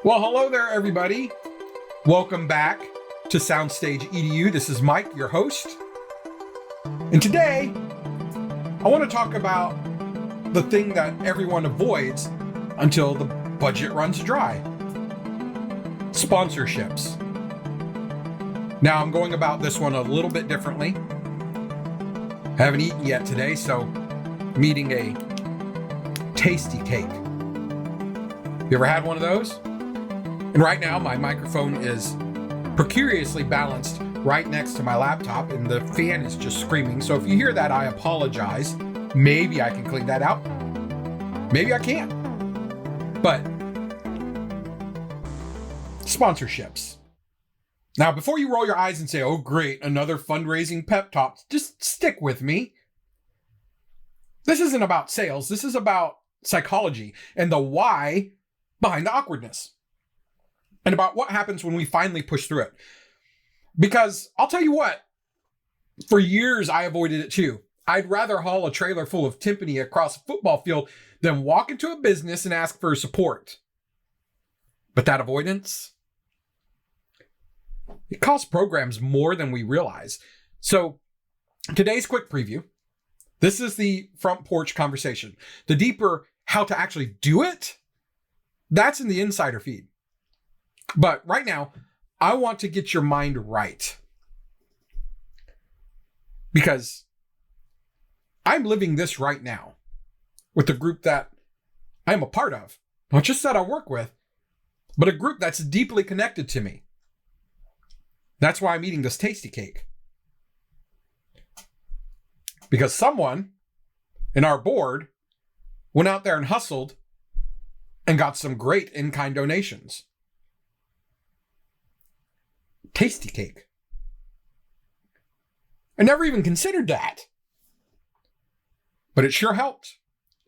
Well, hello there, everybody. Welcome back to SoundstageEDU. This is Mike, your host. And today, I want to talk about the thing that everyone avoids until the budget runs dry. Sponsorships. Now, I'm going about this one a little bit differently. I haven't eaten yet today, so I'm eating a tasty cake. You ever had one of those? And right now, my microphone is precariously balanced right next to my laptop, and the fan is just screaming. So if you hear that, I apologize. Maybe I can clean that out. Maybe I can't. But sponsorships. Now, before you roll your eyes and say, oh, great, another fundraising pep talk, just stick with me. This isn't about sales. This is about psychology and the why behind the awkwardness. And about what happens when we finally push through it. Because I'll tell you what, for years I avoided it too. I'd rather haul a trailer full of timpani across a football field than walk into a business and ask for support. But that avoidance, it costs programs more than we realize. So today's quick preview. This is the front porch conversation. The deeper how to actually do it, that's in the insider feed. But right now, I want to get your mind right. Because I'm living this right now with a group that I'm a part of. Not just that I work with, but a group that's deeply connected to me. That's why I'm eating this tasty cake. Because someone in our board went out there and hustled and got some great in-kind donations. Tasty cake. I never even considered that. But it sure helped.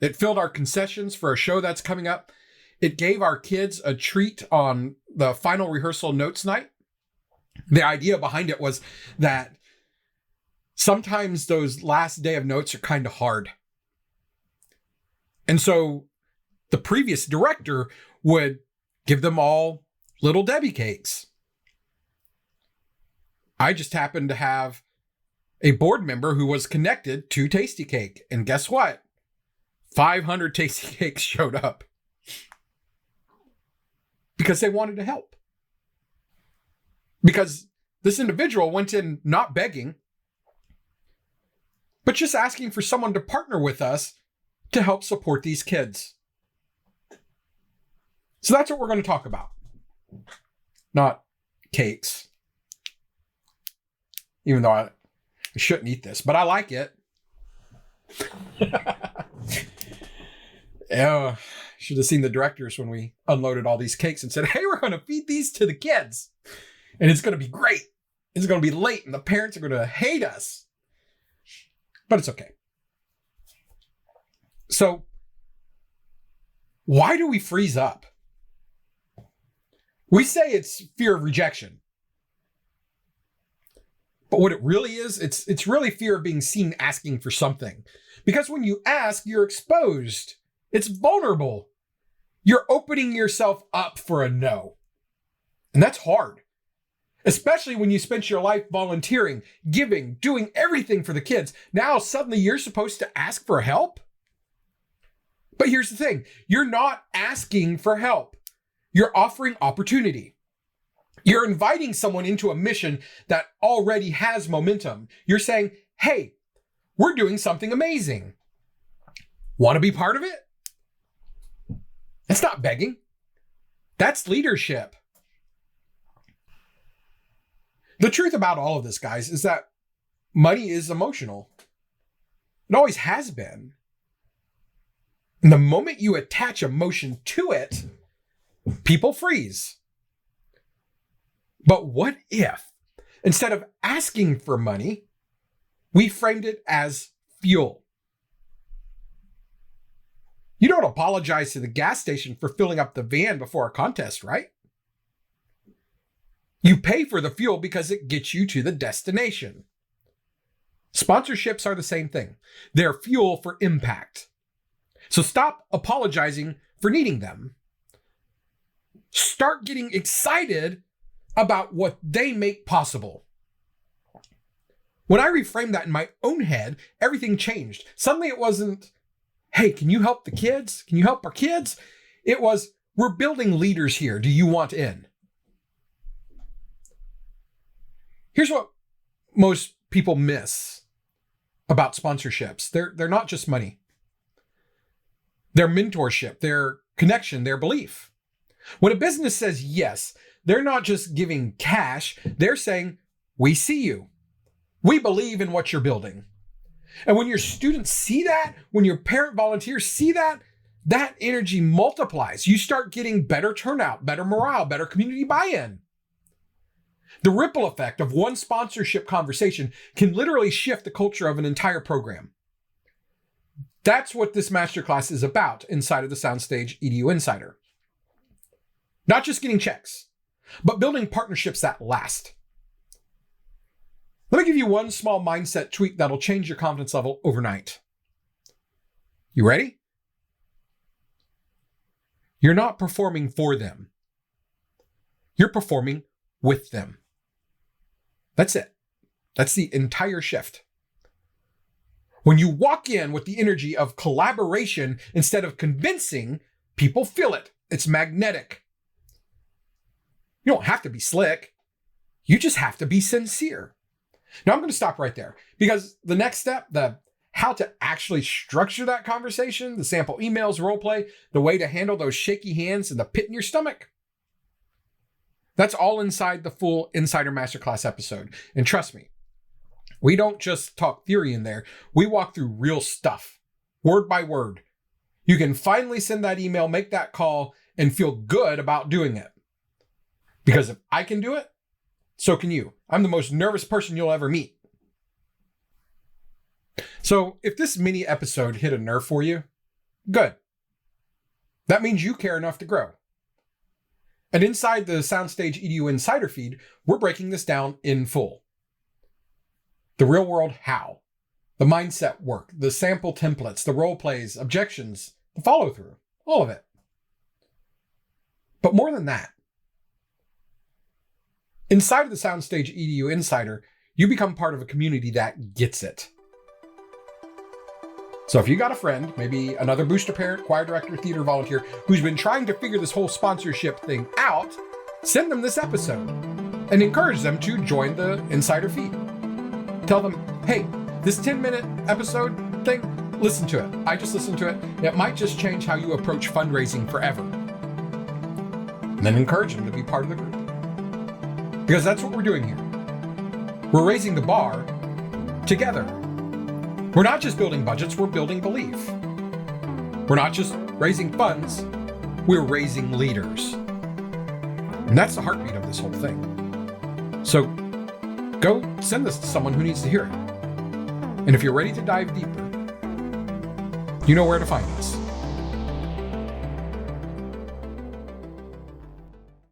It filled our concessions for a show that's coming up. It gave our kids a treat on the final rehearsal notes night. The idea behind it was that sometimes those last day of notes are kind of hard. And so the previous director would give them all Little Debbie cakes. I just happened to have a board member who was connected to Tasty Cake. And guess what? 500 Tasty Cakes showed up. Because they wanted to help. Because this individual went in not begging, but just asking for someone to partner with us to help support these kids. So that's what we're going to talk about. Not cakes. Even though I shouldn't eat this, but I like it. Yeah, should have seen the directors when we unloaded all these cakes and said, hey, we're going to feed these to the kids. And it's going to be great. It's going to be late and the parents are going to hate us. But it's okay. So, why do we freeze up? We say it's fear of rejection. But what it really is, it's really fear of being seen asking for something. Because when you ask, you're exposed. It's vulnerable. You're opening yourself up for a no. And that's hard. Especially when you spent your life volunteering, giving, doing everything for the kids. Now suddenly you're supposed to ask for help? But here's the thing. You're not asking for help. You're offering opportunity. You're inviting someone into a mission that already has momentum. You're saying, hey, we're doing something amazing. Want to be part of it? That's not begging. That's leadership. The truth about all of this, guys, is that money is emotional. It always has been. And the moment you attach emotion to it, people freeze. But what if, instead of asking for money, we framed it as fuel? You don't apologize to the gas station for filling up the van before a contest, right? You pay for the fuel because it gets you to the destination. Sponsorships are the same thing. They're fuel for impact. So stop apologizing for needing them. start getting excited about what they make possible. When I reframed that in my own head, everything changed. Suddenly it wasn't, hey, can you help the kids? Can you help our kids? It was, we're building leaders here. Do you want in? Here's what most people miss about sponsorships. They're not just money. They're mentorship, their connection, their belief. When a business says yes, they're not just giving cash. They're saying, we see you. We believe in what you're building. And when your students see that, when your parent volunteers see that, that energy multiplies. You start getting better turnout, better morale, better community buy-in. The ripple effect of one sponsorship conversation can literally shift the culture of an entire program. That's what this masterclass is about inside of the SoundstageEDU Insider. Not just getting checks, but building partnerships that last. Let me give you one small mindset tweak that'll change your confidence level overnight. You ready? You're not performing for them. You're performing with them. That's it. That's the entire shift. When you walk in with the energy of collaboration instead of convincing, people feel it. It's magnetic. You don't have to be slick. You just have to be sincere. Now I'm going to stop right there because the next step, the how to actually structure that conversation, the sample emails, role play, the way to handle those shaky hands and the pit in your stomach, that's all inside the full Insider Masterclass episode. And trust me, we don't just talk theory in there. We walk through real stuff, word by word. You can finally send that email, make that call, and feel good about doing it. Because if I can do it, so can you. I'm the most nervous person you'll ever meet. So if this mini episode hit a nerve for you, good. That means you care enough to grow. And inside the SoundstageEDU Insider feed, we're breaking this down in full. The real world how, the mindset work, the sample templates, the role plays, objections, the follow through, all of it. But more than that, inside of the SoundstageEDU Insider, you become part of a community that gets it. So if you got a friend, maybe another booster parent, choir director, theater volunteer, who's been trying to figure this whole sponsorship thing out, send them this episode and encourage them to join the Insider feed. Tell them, hey, this 10-minute episode thing, listen to it. I just listened to it. It might just change how you approach fundraising forever. And then encourage them to be part of the group. Because that's what we're doing here. We're raising the bar together. We're not just building budgets, we're building belief. We're not just raising funds, we're raising leaders. And that's the heartbeat of this whole thing. So go send this to someone who needs to hear it. And if you're ready to dive deeper, you know where to find us.